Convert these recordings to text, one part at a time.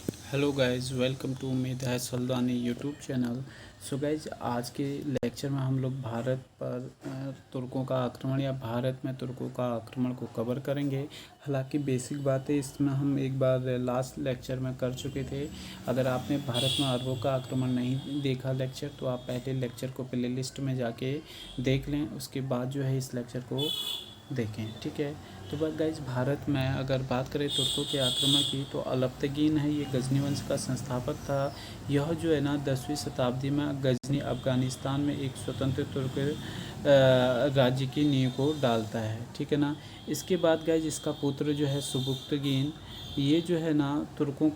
Hello guys, welcome to Medha Saldanha YouTube channel. So guys, आज के lecture में हम लोग भारत पर तुर्कों का आक्रमण या भारत में तुर्कों का आक्रमण को कवर करेंगे। हालांकि बेसिक बातें इसमें हम एक बार लास्ट लेक्चर में कर चुके थे। अगर आपने भारत में अरबों का आक्रमण नहीं देखा लेक्चर, तो आप पहले लेक्चर को प्लेलिस्ट में जाके देख लें, उसके बाद जो है इस लेक्चर को देखें। ठीक है, तो बस गाइज, भारत में अगर बात करें तुर्कों के आक्रमण की, तो अलप्तगीन है, ये गजनी वंश का संस्थापक था। यह जो है ना 10वीं शताब्दी में गजनी अफ़गानिस्तान में एक स्वतंत्र तुर्क राज्य की नींव को डालता है। ठीक है ना। इसके बाद गाइज इसका पुत्र जो है सुबुक्तगीन, ये जो है ना तुर्कों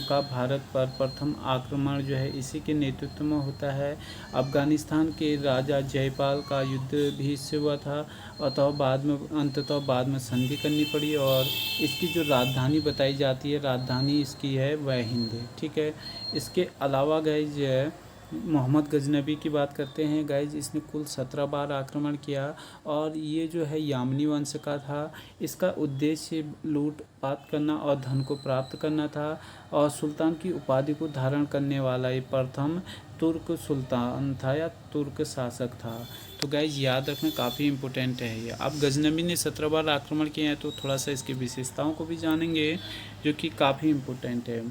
का भारत पर प्रथम आक्रमण जो है इसी के नेतृत्व में होता है। अफ़गानिस्तान के राजा जयपाल का युद्ध भी इससे हुआ था। अंततः बाद में संधि करनी पड़ी, और इसकी जो राजधानी बताई जाती है, राजधानी इसकी है वह हिंद। ठीक है। इसके अलावा गाइज मोहम्मद गजनबी की बात करते हैं। गाइज इसने कुल 17 बार आक्रमण किया, और ये जो है यामनी वंश का था। इसका उद्देश्य लूटपाट करना और धन को प्राप्त करना था, और सुल्तान की उपाधि को धारण करने वाला ये प्रथम तुर्क सुल्तान था या तुर्क शासक था। तो गाइज याद रखना, काफ़ी इंपॉर्टेंट है ये। अब गजनबी ने 17 बार आक्रमण किए हैं, तो थोड़ा सा इसकी विशेषताओं को भी जानेंगे, जो कि काफ़ी इंपॉर्टेंट है।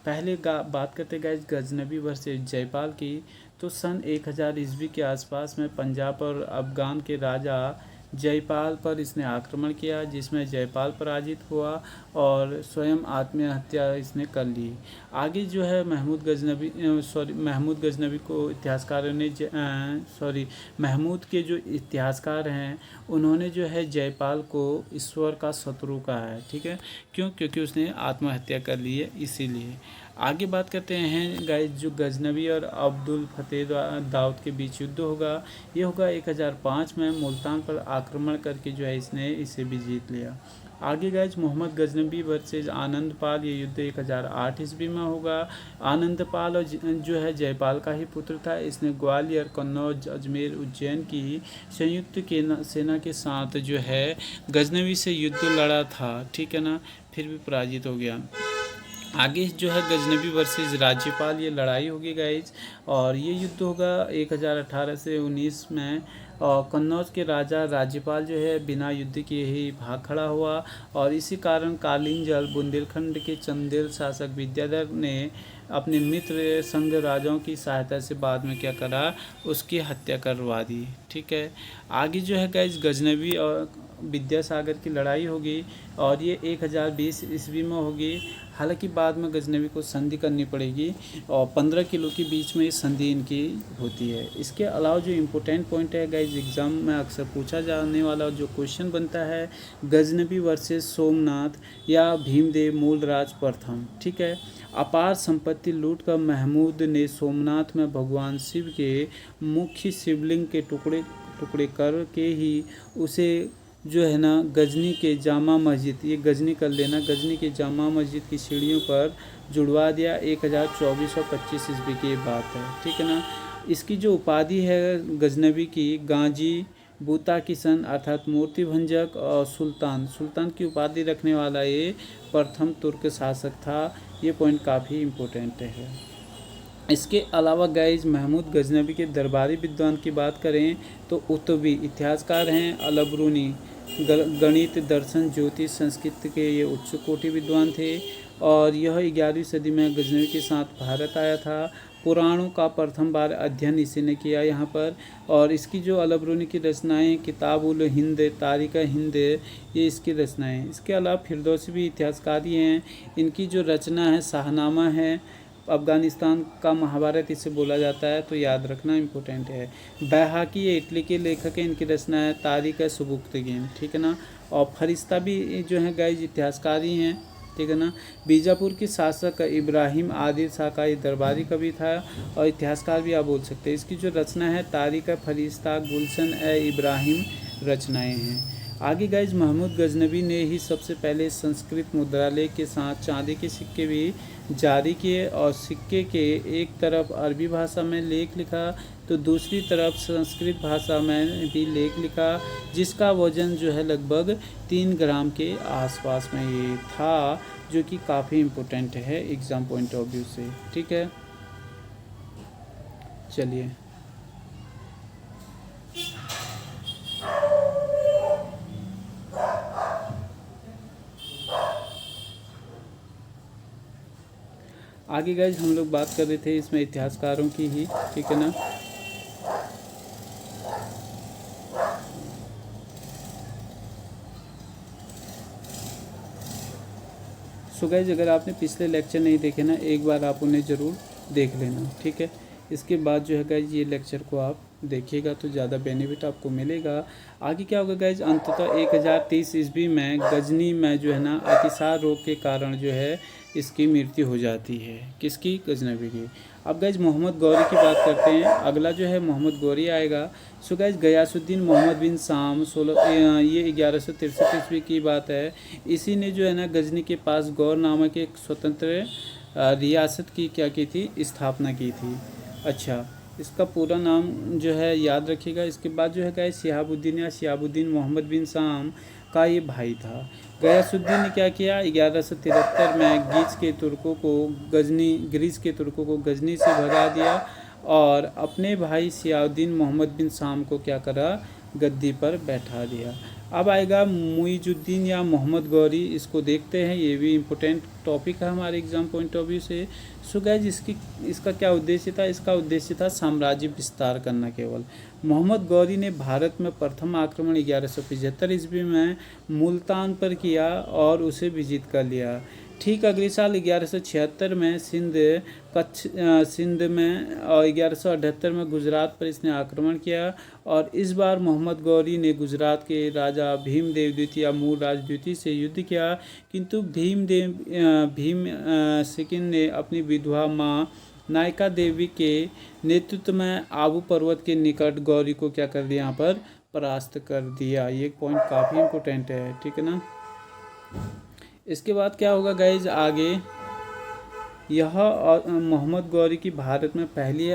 पहले बात करते गाइज गजनबी वर्सेस जयपाल की। तो सन 1000 ईस्वी के आसपास में पंजाब और अफगान के राजा जयपाल पर इसने आक्रमण किया, जिसमें जयपाल पराजित हुआ और स्वयं आत्महत्या इसने कर ली। आगे जो है महमूद गजनबी को इतिहासकारों ने महमूद के जो इतिहासकार हैं, उन्होंने जो है जयपाल को ईश्वर का शत्रु कहा है। ठीक है, क्योंकि उसने आत्महत्या कर ली है, इसीलिए। आगे बात करते हैं गाइस, जो गजनबी और अब्दुल फतेह दाऊद के बीच युद्ध होगा, ये होगा 1005 में। मुल्तान पर आक्रमण करके जो है इसने इसे भी जीत लिया। आगे गाइज मोहम्मद गजनबी वर्सेस आनंदपाल, ये युद्ध 1008 ईस्वी में होगा। आनंदपाल और जो है जयपाल का ही पुत्र था। इसने ग्वालियर, कन्नौज, अजमेर, उज्जैन की संयुक्त सेना के साथ जो है गजनबी से युद्ध लड़ा था। ठीक है ना, फिर भी पराजित हो गया। आगे जो है गजनबी वर्सेस राज्यपाल, ये लड़ाई होगी गाइज, और ये युद्ध होगा 1018 से 19 में। और कन्नौज के राजा राज्यपाल जो है बिना युद्ध किए ही भाग खड़ा हुआ, और इसी कारण कालीन जल बुंदेलखंड के चंदेल शासक विद्याधर ने अपने मित्र संग राजाओं की सहायता से बाद में क्या करा, उसकी हत्या करवा दी। ठीक है। आगे जो है गाइज गजनबी और विद्यासागर की लड़ाई होगी, और ये 1020 ईस्वी में होगी। हालांकि बाद में गजनबी को संधि करनी पड़ेगी, और 15 किलो के बीच में संधि इनकी होती है। इसके अलावा जो इम्पोर्टेंट पॉइंट है गाइज, एग्जाम में अक्सर पूछा जाने वाला जो क्वेश्चन बनता है, गजनबी वर्सेस सोमनाथ या भीमदेव मूलराज प्रथम। ठीक है। अपार संपत्ति लूट कर महमूद ने सोमनाथ में भगवान शिव के मुख्य शिवलिंग के टुकड़े टुकड़े करके ही उसे जो है ना गजनी के जामा मस्जिद, ये गजनी कर लेना, गजनी के जामा मस्जिद की सीढ़ियों पर जुड़वा दिया। 1425 ईस्वी की बात है। ठीक है ना। इसकी जो उपाधि है गजनबी की, गाजी बूता किशन अर्थात मूर्ति भंजक, और सुल्तान की उपाधि रखने वाला ये प्रथम तुर्क शासक था। ये पॉइंट काफ़ी इम्पोर्टेंट है। इसके अलावा गाइज महमूद गजनबी के दरबारी विद्वान की बात करें, तो उतवी इतिहासकार हैं। अलबरूनी गणित, दर्शन, ज्योतिष, संस्कृत के ये उच्च कोटि विद्वान थे, और यह 11वीं सदी में गजनबी के साथ भारत आया था। पुराणों का प्रथम बार अध्ययन इसी ने किया यहाँ पर, और इसकी जो अलबरूनी की रचनाएं, किताबुल हिंद, तारिका हिंद, ये इसकी रचनाएं। इसके अलावा फिरदौसी भी इतिहासकारी हैं। इनकी जो रचना है शाहनामा है। अफ़गानिस्तान का महाभारत इसे बोला जाता है, तो याद रखना इम्पोर्टेंट है। बैहाकी ये इटली के लेखक हैं, इनकी रचना है तारिक सुबुक्तगीन। ठीक है ना। और फरिश्ता भी जो है गाइज इतिहासकारी हैं। ठीक है ना। बीजापुर के शासक इब्राहिम आदिल शाह का ये दरबारी कवि था, और इतिहासकार भी आप बोल सकते हैं। इसकी जो रचना है तारिक फरिश्ता गुलशन ए इब्राहिम रचनाएँ हैं। आगे गाइज महमूद गजनबी ने ही सबसे पहले संस्कृत मुद्रालय के साथ चांदी के सिक्के भी जारी किए, और सिक्के के एक तरफ अरबी भाषा में लेख लिखा, तो दूसरी तरफ संस्कृत भाषा में भी लेख लिखा, जिसका वजन जो है लगभग 3 ग्राम के आसपास में ये था। जो कि काफ़ी इम्पोर्टेंट है एग्ज़ाम पॉइंट ऑफ व्यू से। ठीक है, चलिए आगे गाइज हम लोग बात कर रहे थे इसमें इतिहासकारों की ही। ठीक है ना, सो गाइज अगर आपने पिछले लेक्चर नहीं देखे ना, एक बार आप उन्हें ज़रूर देख लेना। ठीक है, इसके बाद जो है गाइज ये लेक्चर को आप देखिएगा तो ज़्यादा बेनिफिट आपको मिलेगा। आगे क्या होगा गाइज, अंततः 1030 ईस्वी में गजनी में जो है ना अतिसार रोग के कारण जो है इसकी मृत्यु हो जाती है। किसकी? गजनवी की। अब गाइज मोहम्मद गौरी की बात करते हैं। अगला जो है मोहम्मद गौरी आएगा। सो गाइज गयासुद्दीन मोहम्मद बिन शाम 16 ये 1163 ईस्वी की बात है। इसी ने जो है ना गजनी के पास गौर नामक एक स्वतंत्र रियासत की क्या की थी? स्थापना की थी। अच्छा, इसका पूरा नाम जो है याद रखिएगा। इसके बाद जो है गाइज शिहाबुद्दीन या शिहाबुद्दीन मोहम्मद बिन शाम का ये भाई था। गयासुद्दीन ने क्या किया? 1173 में ग्रीस के तुर्कों को गजनी से भगा दिया और अपने भाई शिहाबुद्दीन मोहम्मद बिन शाम को क्या करा? गद्दी पर बैठा दिया। अब आएगा मुइजुद्दीन या मोहम्मद गौरी, इसको देखते हैं। ये भी इम्पोर्टेंट टॉपिक है हमारे एग्जाम पॉइंट ऑफ व्यू से। सो गाइज इसका क्या उद्देश्य था? इसका उद्देश्य था साम्राज्य विस्तार करना केवल। मोहम्मद गौरी ने भारत में प्रथम आक्रमण 1175 ईस्वी में मुल्तान पर किया और उसे विजित कर लिया। ठीक अगले साल 1176 में सिंध में और 1178 में गुजरात पर इसने आक्रमण किया और इस बार मोहम्मद गौरी ने गुजरात के राजा भीमदेव द्वितीय या मूलराज द्वितीय से युद्ध किया, किंतु भीम सेकंड ने अपनी विधवा माँ नायका देवी के नेतृत्व में आबू पर्वत के निकट गौरी को क्या कर दिया? यहाँ पर परास्त कर दिया। ये पॉइंट काफ़ी इम्पोर्टेंट है। ठीक है ना, इसके बाद क्या होगा गाइज आगे, यह मोहम्मद गौरी की भारत में पहली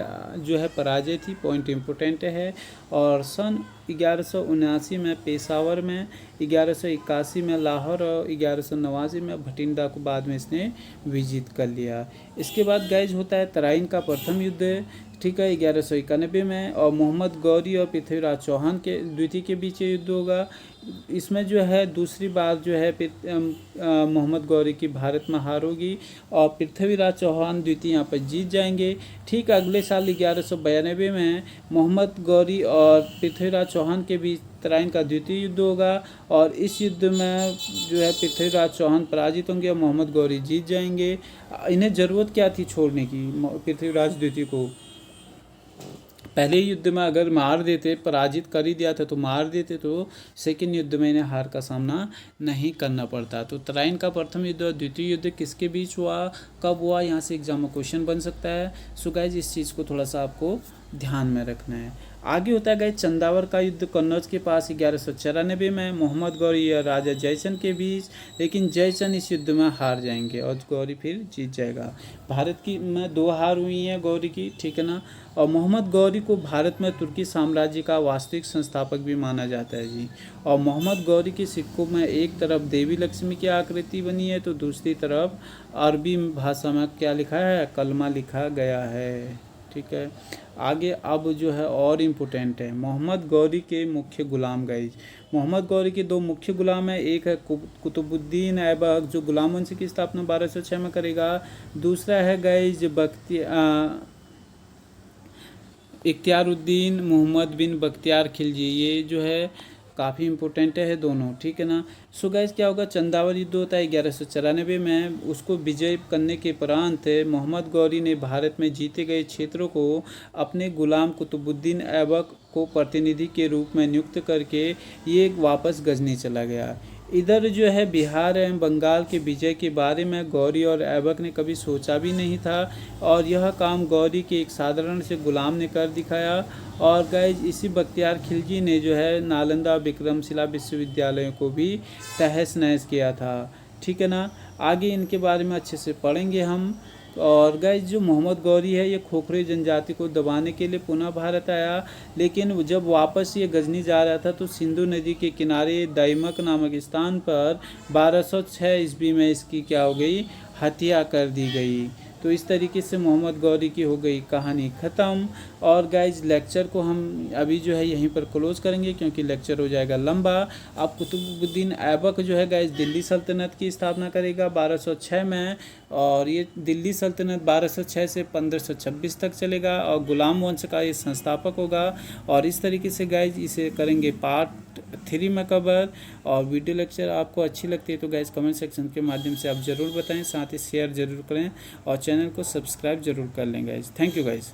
जो है पराजय थी। पॉइंट इम्पोर्टेंट है। और सन 1179 में पेशावर में, 1181 में लाहौर और 1189 में भटिंडा को बाद में इसने विजित कर लिया। इसके बाद गाइज होता है तराइन का प्रथम युद्ध। ठीक है, 1191 में और मोहम्मद गौरी और पृथ्वीराज चौहान के द्वितीय के बीच युद्ध होगा। इसमें जो है दूसरी बार जो है मोहम्मद गौरी की भारत में हार होगी और पृथ्वीराज चौहान द्वितीय यहाँ पर जीत जाएंगे। ठीक अगले साल 1192 में मोहम्मद गौरी और पृथ्वीराज चौहान के बीच तराइन का द्वितीय युद्ध होगा और इस युद्ध में जो है पृथ्वीराज चौहान पराजित होंगे और मोहम्मद गौरी जीत जाएंगे। इन्हें ज़रूरत क्या थी छोड़ने की पृथ्वीराज द्वितीय को? पहले युद्ध में अगर मार देते, पराजित कर ही दिया था तो मार देते तो सेकेंड युद्ध में इन्हें हार का सामना नहीं करना पड़ता। तो तराइन का प्रथम युद्ध और द्वितीय युद्ध किसके बीच हुआ, कब हुआ? यहाँ से एग्जाम में क्वेश्चन बन सकता है। सो गाइज इस चीज़ को थोड़ा सा आपको ध्यान में रखना है। आगे होता है गाइज चंदावर का युद्ध कन्नौज के पास 1194 में मोहम्मद गौरी और राजा जयचंद के बीच, लेकिन जयचंद इस युद्ध में हार जाएंगे और गौरी फिर जीत जाएगा। भारत की में 2 हार हुई हैं गौरी की। ठीक है ना, और मोहम्मद गौरी को भारत में तुर्की साम्राज्य का वास्तविक संस्थापक भी माना जाता है जी। और मोहम्मद गौरी के सिक्कों में एक तरफ देवी लक्ष्मी की आकृति बनी है तो दूसरी तरफ अरबी भाषा में क्या लिखा है? कलमा लिखा गया है। ठीक है, आगे अब जो है और इम्पोर्टेंट है मोहम्मद गौरी के मुख्य गुलाम गाइज। मोहम्मद गौरी के 2 मुख्य गुलाम है। एक है कुतुबुद्दीन ऐबक जो गुलाम वंश की स्थापना 1206 में करेगा। दूसरा है गाइज इख्तियारुद्दीन मोहम्मद बिन बख्तियार खिलजी। ये जो है काफ़ी इम्पोर्टेंट है दोनों। ठीक है ना, सो गाइस क्या होगा? चंदावर युद्ध होता है 1194 में। उसको विजय करने के उपरांत मोहम्मद गौरी ने भारत में जीते गए क्षेत्रों को अपने गुलाम कुतुबुद्दीन ऐबक को प्रतिनिधि के रूप में नियुक्त करके ये वापस गजनी चला गया। इधर जो है बिहार एवं बंगाल के विजय के बारे में गौरी और ऐबक ने कभी सोचा भी नहीं था और यह काम गौरी के एक साधारण से गुलाम ने कर दिखाया। और गाइज इसी बख्तियार खिलजी ने जो है नालंदा विक्रमशिला विश्वविद्यालयों को भी तहस नहस किया था। ठीक है ना, आगे इनके बारे में अच्छे से पढ़ेंगे हम। और गाइज जो मोहम्मद गौरी है ये खोखरे जनजाति को दबाने के लिए पुनः भारत आया, लेकिन जब वापस ये गजनी जा रहा था तो सिंधु नदी के किनारे दैमक नामक स्थान पर 1206 ईस्वी में इसकी क्या हो गई, हत्या कर दी गई। तो इस तरीके से मोहम्मद गौरी की हो गई कहानी ख़त्म। और गाइज लेक्चर को हम अभी जो है यहीं पर क्लोज़ करेंगे क्योंकि लेक्चर हो जाएगा लंबा। अब कुतुबुद्दीन ऐबक जो है गाइज दिल्ली सल्तनत की स्थापना करेगा 1206 में, और ये दिल्ली सल्तनत 1206 से 1526 तक चलेगा और गुलाम वंश का ये संस्थापक होगा। और इस तरीके से गाइज इसे करेंगे पार्ट 3 में कवर। और वीडियो लेक्चर आपको अच्छी लगती है तो गाइज कमेंट सेक्शन के माध्यम से आप ज़रूर बताएं, साथ ही शेयर ज़रूर करें और चैनल को सब्सक्राइब ज़रूर कर लें गाइज। Thank you guys.